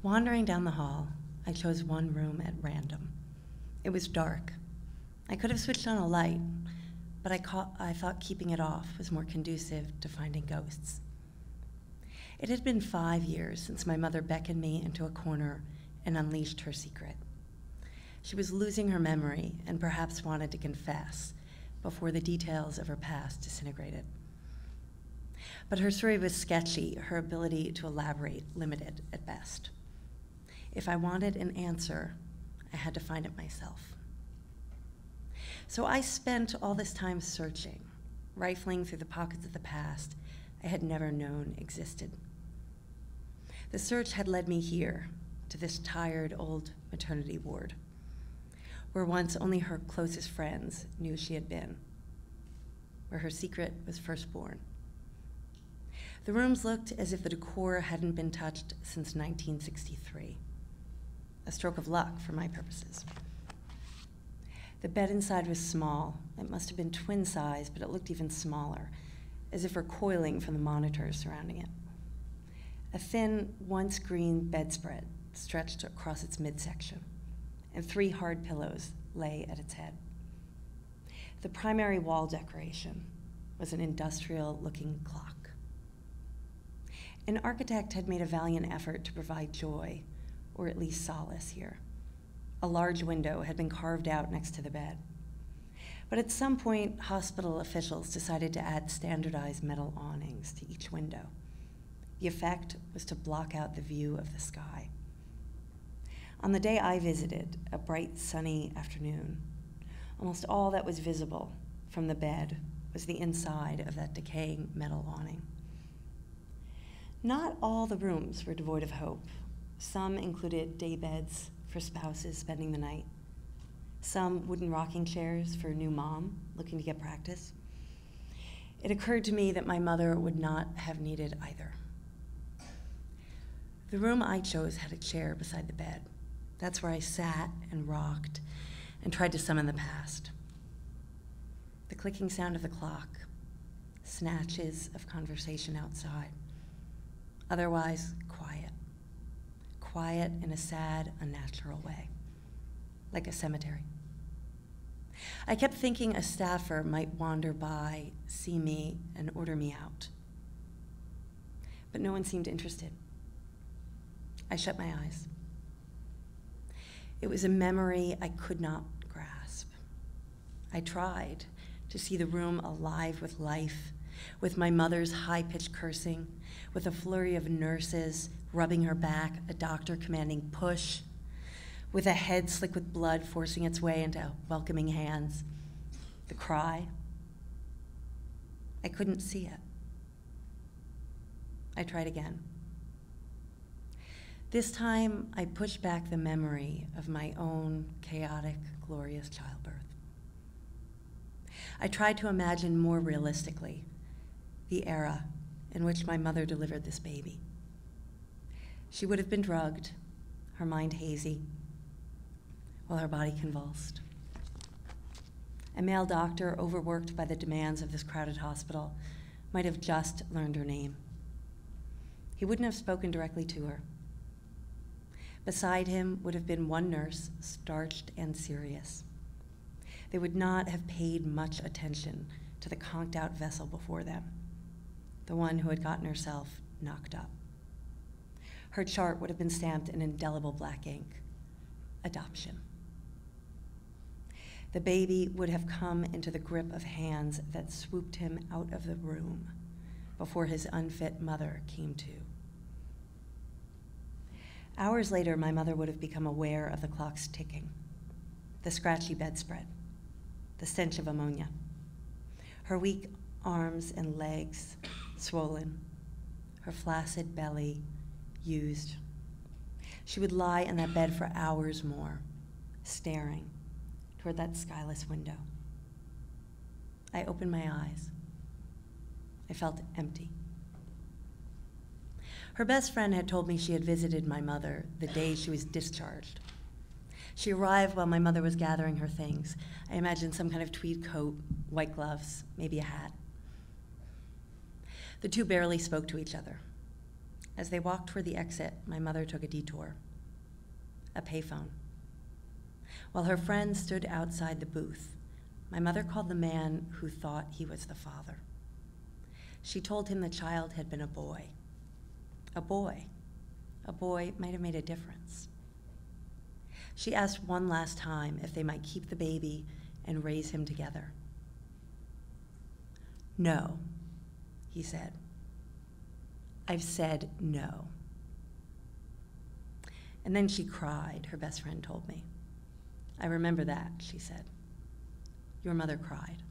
Wandering down the hall, I chose one room at random. It was dark. I could have switched on a light, but I thought keeping it off was more conducive to finding ghosts. It had been 5 years since my mother beckoned me into a corner and unleashed her secret. She was losing her memory and perhaps wanted to confess before the details of her past disintegrated. But her story was sketchy, her ability to elaborate limited at best. If I wanted an answer, I had to find it myself. So I spent all this time searching, rifling through the pockets of the past I had never known existed. The search had led me here, to this tired old maternity ward, where once only her closest friends knew she had been, where her secret was first born. The rooms looked as if the decor hadn't been touched since 1963. A stroke of luck for my purposes. The bed inside was small. It must have been twin size, but it looked even smaller, as if recoiling from the monitors surrounding it. A thin, once green bedspread stretched across its midsection, and 3 hard pillows lay at its head. The primary wall decoration was an industrial-looking clock. An architect had made a valiant effort to provide joy, or at least solace here. A large window had been carved out next to the bed. But at some point, hospital officials decided to add standardized metal awnings to each window. The effect was to block out the view of the sky. On the day I visited, a bright, sunny afternoon, almost all that was visible from the bed was the inside of that decaying metal awning. Not all the rooms were devoid of hope. Some included day beds for spouses spending the night, some wooden rocking chairs for a new mom looking to get practice. It occurred to me that my mother would not have needed either. The room I chose had a chair beside the bed. That's where I sat and rocked and tried to summon the past. The clicking sound of the clock, snatches of conversation outside. Otherwise, quiet. Quiet in a sad, unnatural way, like a cemetery. I kept thinking a staffer might wander by, see me, and order me out. But no one seemed interested. I shut my eyes. It was a memory I could not grasp. I tried to see the room alive with life, with my mother's high-pitched cursing, with a flurry of nurses rubbing her back, a doctor commanding push, with a head slick with blood forcing its way into welcoming hands. The cry. I couldn't see it. I tried again. This time, I pushed back the memory of my own chaotic, glorious childbirth. I tried to imagine more realistically the era in which my mother delivered this baby. She would have been drugged, her mind hazy, while her body convulsed. A male doctor, overworked by the demands of this crowded hospital, might have just learned her name. He wouldn't have spoken directly to her. Beside him would have been one nurse, starched and serious. They would not have paid much attention to the conked-out vessel before them, the one who had gotten herself knocked up. Her chart would have been stamped in indelible black ink, adoption. The baby would have come into the grip of hands that swooped him out of the room before his unfit mother came to. Hours later, my mother would have become aware of the clock's ticking, the scratchy bedspread, the stench of ammonia, her weak arms and legs swollen, her flaccid belly used. She would lie in that bed for hours more, staring toward that skyless window. I opened my eyes. I felt empty. Her best friend had told me she had visited my mother the day she was discharged. She arrived while my mother was gathering her things. I imagined some kind of tweed coat, white gloves, maybe a hat. The two barely spoke to each other. As they walked toward the exit, my mother took a detour, a payphone. While her friend stood outside the booth, my mother called the man who thought he was the father. She told him the child had been a boy. A boy. A boy might have made a difference. She asked one last time if they might keep the baby and raise him together. No, he said. I've said no. And then she cried, her best friend told me. I remember that, she said. Your mother cried.